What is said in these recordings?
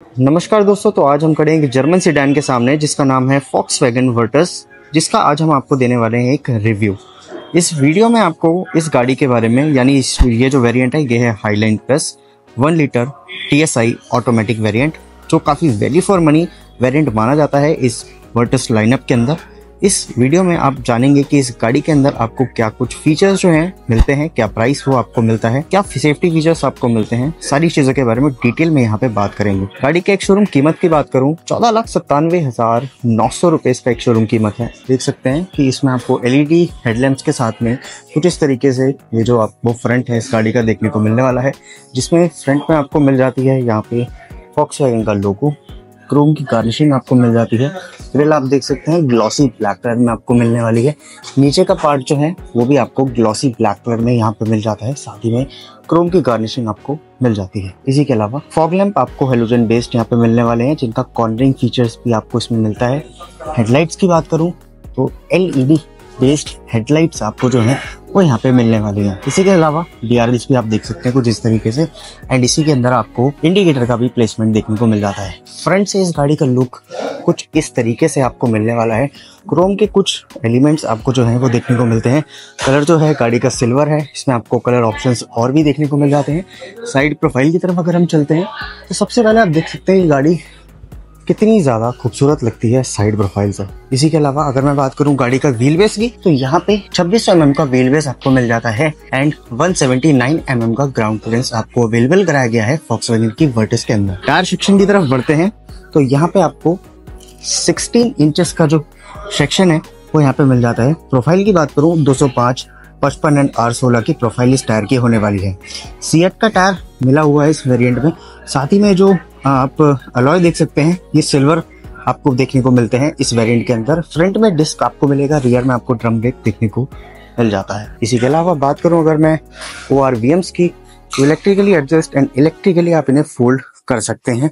नमस्कार दोस्तों, तो आज हम खड़े हैं एक जर्मन सेडान के सामने जिसका नाम है Volkswagen वर्टस, जिसका आज हम आपको देने वाले हैं एक रिव्यू। इस वीडियो में आपको इस गाड़ी के बारे में यानी ये जो वेरिएंट है ये है highline plus 1 litre TSI automatic variant, जो काफ़ी वैल्यू फॉर मनी वेरिएंट माना जाता है इस वर्टस लाइनअप के अंदर। इस वीडियो में आप जानेंगे कि इस गाड़ी के अंदर आपको क्या कुछ फीचर्स जो हैं मिलते हैं, क्या प्राइस वो आपको मिलता है, क्या सेफ्टी फीचर्स आपको मिलते हैं, सारी चीजों के बारे में डिटेल में यहाँ पे बात करेंगे। गाड़ी के एक शोरूम कीमत की बात करूँ 14,97,900 रुपए इसका एक शोरूम कीमत है। देख सकते हैं कि इसमें आपको LED हेडलैम्प्स के साथ में कुछ इस तरीके से ये जो आपको फ्रंट है इस गाड़ी का देखने को मिलने वाला है, जिसमें फ्रंट में आपको मिल जाती है यहाँ पे Volkswagen का लोगो, क्रोम की गार्निशिंग आपको मिल जाती है। ग्रिल आप देख सकते हैं ग्लॉसी ब्लैक कलर में आपको मिलने वाली है। नीचे का पार्ट जो है वो भी आपको ग्लॉसी ब्लैक कलर में यहाँ पे मिल जाता है, साथ ही में क्रोम की गार्निशिंग आपको मिल जाती है। इसी के अलावा फॉग लैंप आपको हेलोजन बेस्ड यहाँ पे मिलने वाले हैं, जिनका कॉर्नरिंग फीचर्स भी आपको इसमें मिलता है। हेडलाइट्स की बात करूँ तो LED बेस्ड हेडलाइट्स आपको जो है वो यहाँ पे मिलने वाली है। इसी के अलावा DRLs भी आप देख सकते हैं कुछ इस तरीके से, एंड इसी के अंदर आपको इंडिकेटर का भी प्लेसमेंट देखने को मिल जाता है। फ्रंट से इस गाड़ी का लुक कुछ इस तरीके से आपको मिलने वाला है। क्रोम के कुछ एलिमेंट्स आपको जो है वो देखने को मिलते हैं। कलर जो है गाड़ी का सिल्वर है, इसमें आपको कलर ऑप्शंस और भी देखने को मिल जाते हैं। साइड प्रोफाइल की तरफ अगर हम चलते हैं तो सबसे पहले आप देख सकते हैं ये गाड़ी कितनी ज़्यादा खूबसूरत लगती है साइड प्रोफाइल से। इसी के अलावा अगर मैं बात करूं गाड़ी का व्हील बेस की, तो यहाँ पे 26 mm का व्हील बेस आपको मिल जाता है एंड 179 mm का ग्राउंड क्लियरेंस आपको अवेलेबल कराया गया है Volkswagen की वर्टिस के अंदर। टायर सेक्शन की तरफ बढ़ते हैं तो यहाँ पे आपको 16 इंचेस का जो सेक्शन है वो यहाँ पे मिल जाता है। प्रोफाइल की बात करूँ 205, 55 एंड R16 की प्रोफाइल इस टायर की होने वाली है। सीएट का टायर मिला हुआ है इस वेरिएंट में, साथ ही में जो आप अलॉय देख सकते हैं ये सिल्वर आपको देखने को मिलते हैं इस वेरिएंट के अंदर। फ्रंट में डिस्क आपको मिलेगा, रियर में आपको ड्रम ब्रेक देखने को मिल जाता है। इसी के अलावा बात करूं अगर मैं ORVMs की, इलेक्ट्रिकली एडजस्ट एंड इलेक्ट्रिकली आप इन्हें फोल्ड कर सकते हैं।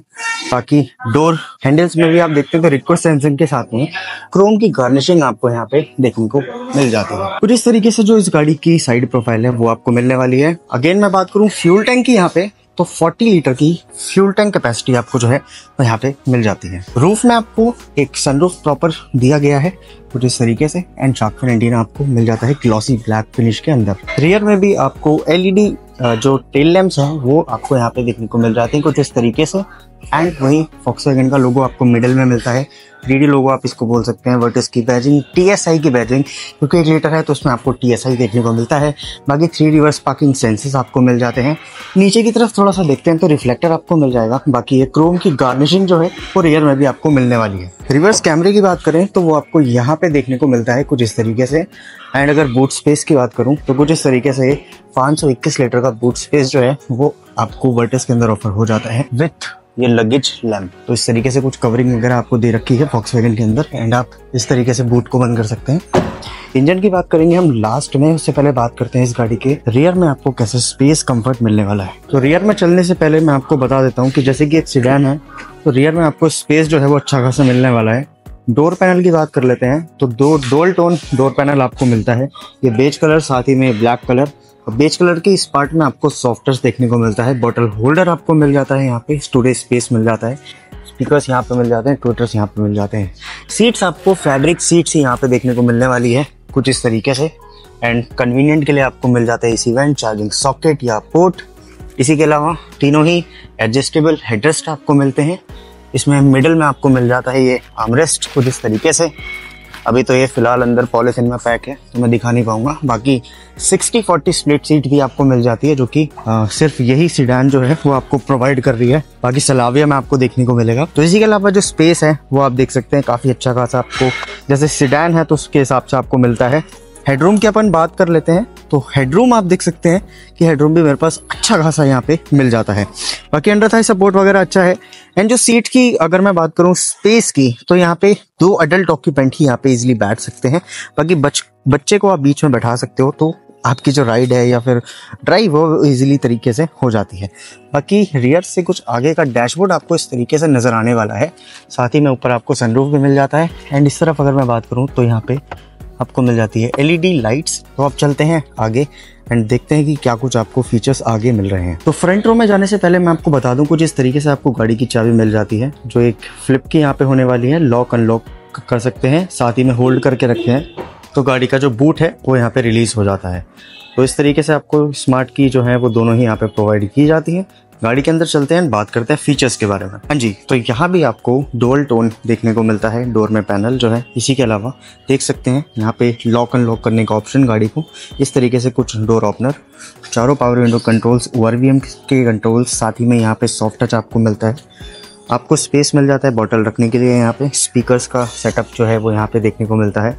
बाकी डोर हैंडल्स में भी आप देखते हैं तो रिक्वेस्ट सेंसिंग के साथ में क्रोम की गार्निशिंग आपको यहाँ पे देखने को मिल जाती है। कुछ इस तरीके से जो इस गाड़ी की साइड प्रोफाइल है वो आपको मिलने वाली है। अगेन मैं बात करूँ फ्यूल टैंक की यहाँ पे, तो 40 लीटर की फ्यूल टैंक कैपेसिटी आपको जो है वो यहाँ पे मिल जाती है। रूफ में आपको एक सनरूफ प्रॉपर दिया गया है कुछ इस तरीके से, एंड शार्क फिन एंटीना आपको मिल जाता है ग्लॉसी ब्लैक फिनिश के अंदर। रियर में भी आपको LED जो टेल लैंप्स हैं वो आपको यहाँ पे देखने को मिल जाते हैं कुछ इस तरीके से, एंड वही Volkswagen का लोगो आपको मिडिल में मिलता है। 3D लोगो आप इसको बोल सकते हैं। वर्टिस की बैजिंग, TSI की बैजिंग, क्योंकि 1 लीटर है तो उसमें आपको TSI देखने को मिलता है। बाकी 3 रिवर्स पार्किंग सेंसेस आपको मिल जाते हैं। नीचे की तरफ थोड़ा सा देखते हैं तो रिफ्लेक्टर आपको मिल जाएगा। बाकी ये क्रोम की गार्निशिंग जो है वो रियर में भी आपको मिलने वाली है। रिवर्स कैमरे की बात करें तो वो आपको यहाँ पे देखने को मिलता है कुछ इस तरीके से, एंड अगर बूट स्पेस की बात करूँ तो कुछ इस तरीके से 521 लीटर का बूट स्पेस जो है वो आपको वर्टिस के अंदर ऑफर हो जाता है विथ ये लगेज लैंप। तो इस तरीके से कुछ कवरिंग वगैरह आपको दे रखी है Volkswagen के अंदर, एंड आप इस तरीके से बूट को बंद कर सकते हैं। इंजन की बात करेंगे हम लास्ट में, उससे पहले बात करते हैं इस गाड़ी के रियर में आपको कैसे स्पेस कंफर्ट मिलने वाला है। तो रियर में चलने से पहले मैं आपको बता देता हूँ कि जैसे कि एक सेडान है तो रियर में आपको स्पेस जो है वो अच्छा खासा मिलने वाला है। डोर पैनल की बात कर लेते हैं तो दो डोल टोन डोर पैनल आपको मिलता है, ये बेज कलर साथ ही में ब्लैक कलर। बेज कलर के इस पार्ट में आपको सॉफ्ट टच देखने को मिलता है। बॉटल होल्डर आपको मिल जाता है, यहाँ पे स्टोरेज स्पेस मिल जाता है। स्पीकर्स यहाँ पे मिल जाते हैं, ट्विटर्स यहाँ पे मिल जाते हैं। सीट्स आपको फैब्रिक सीट्स ही यहाँ पे देखने को मिलने वाली है कुछ इस तरीके से, एंड कन्वीनियंट के लिए आपको मिल जाता है AC वेंट, चार्जिंग सॉकेट या पोर्ट। इसी के अलावा तीनों ही एडजस्टेबल हेडरेस्ट आपको मिलते हैं। इसमें मिडिल में आपको मिल जाता है ये आर्मरेस्ट कुछ इस तरीके से। अभी तो ये फिलहाल अंदर पॉलिथिन में पैक है तो मैं दिखा नहीं पाऊंगा। बाकी 60-40 स्प्लिट सीट भी आपको मिल जाती है, जो कि सिर्फ यही सेडान जो है वो आपको प्रोवाइड कर रही है। बाकी सलाविया में आपको देखने को मिलेगा। तो इसी के अलावा जो स्पेस है वो आप देख सकते हैं काफी अच्छा खासा आपको, जैसे सेडान है तो उसके हिसाब से आपको मिलता है। हेडरूम की अपन बात कर लेते हैं तो हेडरूम आप देख सकते हैं कि हेडरूम भी मेरे पास अच्छा खासा यहाँ पे मिल जाता है। बाकी अंडर थाई सपोर्ट वगैरह अच्छा है। एंड जो सीट की अगर मैं बात करूँ स्पेस की, तो यहाँ पे 2 अडल्ट ऑक्यूपेंट ही यहाँ पे इजीली बैठ सकते हैं। बाकी बच्चे को आप बीच में बैठा सकते हो तो आपकी जो राइड है या फिर ड्राइव वो इजीली तरीके से हो जाती है। बाकी रियर से कुछ आगे का डैशबोर्ड आपको इस तरीके से नजर आने वाला है, साथ ही में ऊपर आपको सनरूफ भी मिल जाता है। एंड इस तरफ अगर मैं बात करूँ तो यहाँ पे आपको मिल जाती है LED लाइट्स। तो आप चलते हैं आगे एंड देखते हैं कि क्या कुछ आपको फीचर्स आगे मिल रहे हैं। तो फ्रंट रो में जाने से पहले मैं आपको बता दूं कुछ इस तरीके से आपको गाड़ी की चाबी मिल जाती है, जो एक फ्लिप की यहाँ पे होने वाली है। लॉक अनलॉक कर सकते हैं, साथ ही में होल्ड करके रखे हैं तो गाड़ी का जो बूट है वो यहाँ पे रिलीज हो जाता है। तो इस तरीके से आपको स्मार्ट की जो है वो दोनों ही यहाँ पे प्रोवाइड की जाती है। गाड़ी के अंदर चलते हैं, बात करते हैं फीचर्स के बारे में। हाँ जी, तो यहाँ भी आपको डुअल टोन देखने को मिलता है डोर में पैनल जो है। इसी के अलावा देख सकते हैं यहाँ पे लॉक अनलॉक करने का ऑप्शन गाड़ी को, इस तरीके से कुछ डोर ओपनर, चारों पावर विंडो कंट्रोल्स, ORVM के कंट्रोल्स, साथ ही में यहाँ पे सॉफ्ट टच आपको मिलता है। आपको स्पेस मिल जाता है बॉटल रखने के लिए। यहाँ पे स्पीकर्स का सेटअप जो है वो यहाँ पे देखने को मिलता है।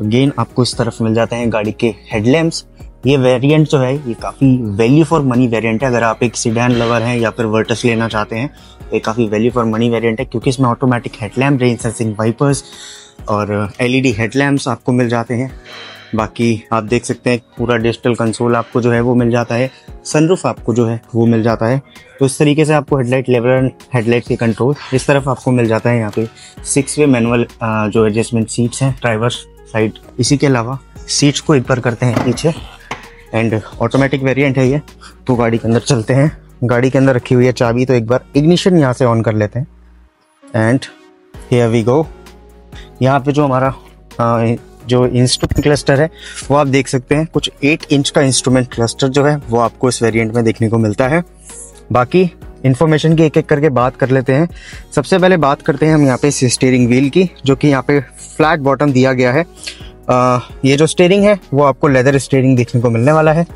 अगेन आपको इस तरफ मिल जाते हैं गाड़ी के हेडलैम्प्स। ये वेरिएंट जो है ये काफ़ी वैल्यू फॉर मनी वेरिएंट है। अगर आप एक सीडान लवर हैं या फिर वर्टस लेना चाहते हैं तो ये काफ़ी वैल्यू फॉर मनी वेरिएंट है, क्योंकि इसमें automatic headlamp, rain sensing wipers और LED हेडलैम्प्स आपको मिल जाते हैं। बाकी आप देख सकते हैं पूरा डिजिटल कंसोल आपको जो है वो मिल जाता है। सनरूफ आपको जो है वो मिल जाता है। तो इस तरीके से आपको हेडलाइट लेवल एंड हेडलाइट के कंट्रोल इस तरफ आपको मिल जाता है। यहाँ पे 6-वे मैनुअल जो एडजस्टमेंट सीट्स हैं ड्राइवर साइड। इसी के अलावा सीट्स को एक बार करते हैं पीछे, एंड ऑटोमेटिक वेरिएंट है ये। तो गाड़ी के अंदर चलते हैं। गाड़ी के अंदर रखी हुई है चाबी, तो एक बार इग्निशन यहाँ से ऑन कर लेते हैं एंड हियर वी गो। यहाँ पे जो हमारा जो इंस्ट्रूमेंट क्लस्टर है वो आप देख सकते हैं, कुछ 8 इंच का इंस्ट्रूमेंट क्लस्टर जो है वो आपको इस वेरिएंट में देखने को मिलता है। बाकी इन्फॉर्मेशन की एक एक करके बात कर लेते हैं। सबसे पहले बात करते हैं हम यहाँ पे स्टीयरिंग व्हील की, जो कि यहाँ पे फ्लैट बॉटम दिया गया है। ये जो स्टीयरिंग है वो आपको लेदर स्टीयरिंग देखने को मिलने वाला है।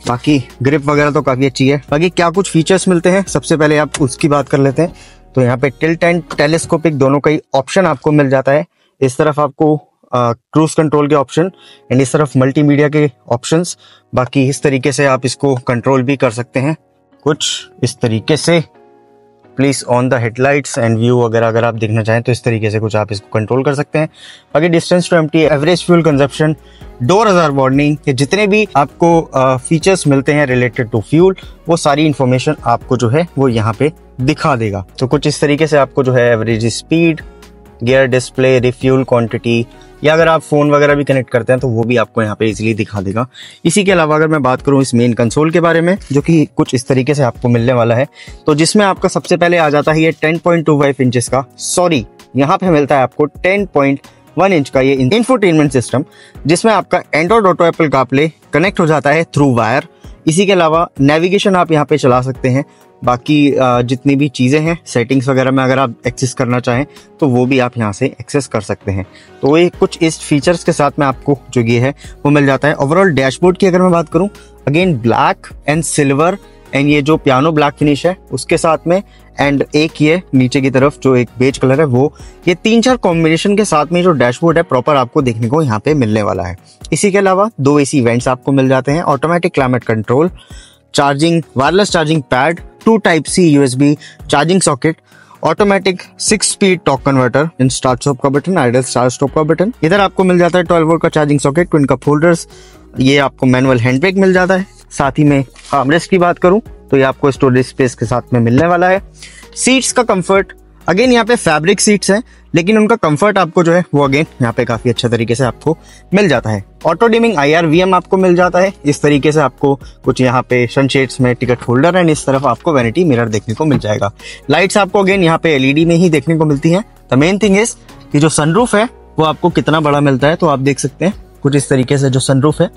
बाकी ग्रिप वगैरह तो काफ़ी अच्छी है। बाकी क्या कुछ फीचर्स मिलते हैं सबसे पहले आप उसकी बात कर लेते हैं। तो यहाँ पे टिल्ट एंड टेलीस्कोपिक दोनों का ही ऑप्शन आपको मिल जाता है। इस तरफ आपको क्रूज कंट्रोल के ऑप्शन एंड इस तरफ मल्टीमीडिया के ऑप्शंस। बाकी इस तरीके से आप इसको कंट्रोल भी कर सकते हैं कुछ इस तरीके से। Please on the headlights and view वगैरह अगर आप देखना चाहें तो इस तरीके से कुछ आप इसको कंट्रोल कर सकते हैं। बाकी distance to empty, average fuel consumption, door ajar warning, ये जितने भी आपको फीचर्स मिलते हैं रिलेटेड टू फ्यूल, वो सारी इंफॉर्मेशन आपको जो है वो यहाँ पे दिखा देगा। तो कुछ इस तरीके से आपको जो है average speed, gear display, refuel quantity, या अगर आप फोन वगैरह भी कनेक्ट करते हैं तो वो भी आपको यहाँ पे इजीली दिखा देगा। इसी के अलावा अगर मैं बात करूँ इस मेन कंसोल के बारे में, जो कि कुछ इस तरीके से आपको मिलने वाला है, तो जिसमें आपका सबसे पहले आ जाता है ये 10.25 इंचेस का, यहाँ पे मिलता है आपको 10.1 इंच का ये इंफोटेनमेंट सिस्टम, जिसमें आपका Android auto, Apple CarPlay connect हो जाता है थ्रू वायर। इसी के अलावा नेविगेशन आप यहाँ पे चला सकते हैं। बाकी जितनी भी चीज़ें हैं सेटिंग्स वगैरह में अगर आप एक्सेस करना चाहें तो वो भी आप यहाँ से एक्सेस कर सकते हैं। तो ये कुछ इस फीचर्स के साथ में आपको जो ये है वो मिल जाता है। ओवरऑल डैशबोर्ड की अगर मैं बात करूँ, again black and silver and ये जो पियानो ब्लैक फिनिश है उसके साथ में, एंड एक ये नीचे की तरफ जो एक बेज कलर है वो, ये 3-4 कॉम्बिनेशन के साथ में जो डैशबोर्ड है प्रॉपर आपको देखने को यहाँ पे मिलने वाला है। इसी के अलावा 2 AC वेंट्स आपको मिल जाते हैं, automatic climate control, charging, wireless charging pad, 2 Type-C USB charging socket, automatic 6 speed torque converter, in start stop का बटन, आइडल स्टार्ट स्टॉप का बटन। इधर आपको मिल जाता है 12 वोल्ट का charging socket, twin cup holders, ये आपको मैनुअल हैंड ब्रेक मिल जाता है। साथ ही में आर्मरेस्ट की बात करूं तो ये आपको स्टोरेज स्पेस के साथ में मिलने वाला है। सीट्स का कंफर्ट, अगेन यहाँ पे फैब्रिक सीट्स हैं, लेकिन उनका कंफर्ट आपको जो है वो अगेन यहाँ पे काफी अच्छा तरीके से आपको मिल जाता है। ऑटो डिमिंग IR/VM आपको मिल जाता है। इस तरीके से आपको कुछ यहाँ पे सनशेड्स में टिकट होल्डर एंड इस तरफ आपको वैनिटी मिरर देखने को मिल जाएगा। लाइट्स आपको अगेन यहाँ पे LED में ही देखने को मिलती है। द मेन थिंग इज कि जो सनरूफ है वो आपको कितना बड़ा मिलता है, तो आप देख सकते हैं कुछ इस तरीके से जो सनरूफ है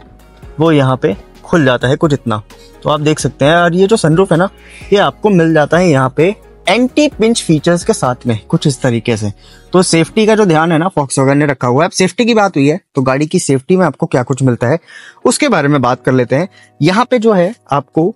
वो यहाँ पे खुल जाता है कुछ इतना, तो आप देख सकते हैं। और ये जो सनरूफ है ना, ये आपको मिल जाता है यहाँ पे एंटी पिंच फीचर्स के साथ में कुछ इस तरीके से। तो सेफ्टी का जो ध्यान है ना फॉक्सवैगन ने रखा हुआ है। अब सेफ्टी की बात हुई है तो गाड़ी की सेफ्टी में आपको क्या कुछ मिलता है उसके बारे में बात कर लेते हैं। यहाँ पे जो है आपको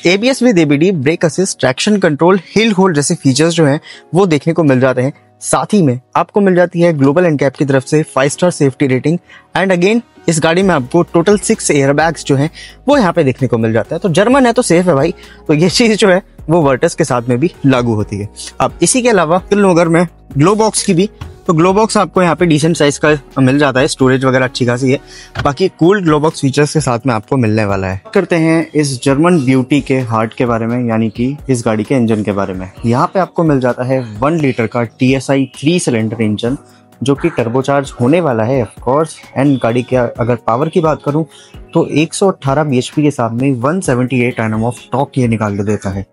ABS with ABD, brake assist, traction control, hill hold जैसे फीचर्स जो हैं वो देखने को मिल जाते हैं। साथ ही में आपको मिल जाती है ग्लोबल एनकैप की तरफ से 5 star safety rating, and again इस गाड़ी में आपको टोटल 6 एयरबैग्स जो हैं वो यहाँ पे देखने को मिल जाता है। तो जर्मन है तो सेफ है भाई, तो ये चीज जो है वो वर्टस के साथ में भी लागू होती है। अब इसी के अलावा अगर मैं ग्लो बॉक्स की भी, तो ग्लो बॉक्स आपको यहाँ पे डिसेंट साइज का मिल जाता है, स्टोरेज वगैरह अच्छी खासी है। बाकी कूल ग्लो बॉक्स फीचर्स के साथ में आपको मिलने वाला है। करते हैं इस जर्मन ब्यूटी के हार्ट के बारे में, यानी कि इस गाड़ी के इंजन के बारे में। यहाँ पे आपको मिल जाता है 1 लीटर का TSI 3 सिलेंडर इंजन, जो कि टर्बोचार्ज होने वाला है ऑफ कोर्स। एंड गाड़ी के अगर पावर की बात करूं तो 118 bhp के साथ में 178 Nm ऑफ टॉर्क ये निकाल के देता है।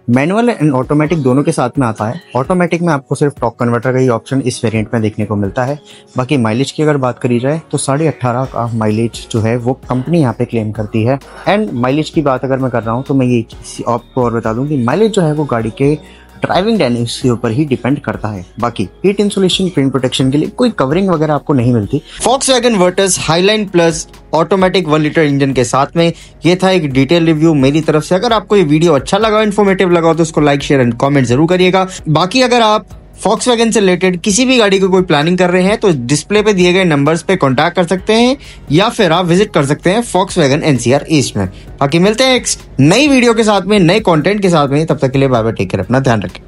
मैनुअल एंड ऑटोमेटिक दोनों के साथ में आता है। ऑटोमेटिक में आपको सिर्फ टॉर्क कन्वर्टर का ही ऑप्शन इस वेरिएंट में देखने को मिलता है। बाकी माइलेज की अगर बात करी जाए तो 18.5 का माइलेज जो है वो कंपनी यहाँ पे क्लेम करती है। एंड माइलेज की बात अगर मैं कर रहा हूँ तो मैं ये आपको और बता दूँ कि माइलेज जो है वो गाड़ी के ड्राइविंग डायनेमिक्स के ऊपर ही डिपेंड करता है। बाकी हीट इंसुलेशन, पेंट प्रोटेक्शन के लिए कोई कवरिंग वगैरह आपको नहीं मिलती। Volkswagen Virtus highline plus automatic 1 litre engine के साथ में ये था एक डिटेल रिव्यू मेरी तरफ से। अगर आपको ये वीडियो अच्छा लगा, इन्फॉर्मेटिव लगा तो उसको लाइक, शेयर एंड कमेंट जरूर करिएगा। बाकी अगर आप Volkswagen से रिलेटेड किसी भी गाड़ी की कोई प्लानिंग कर रहे हैं तो डिस्प्ले पे दिए गए नंबर्स पे कांटेक्ट कर सकते हैं या फिर आप विजिट कर सकते हैं Volkswagen NCR ईस्ट में। बाकी मिलते हैं एक नई वीडियो के साथ में, नए कंटेंट के साथ में। तब तक के लिए बाय बाय, टेक केयर, अपना ध्यान रखें।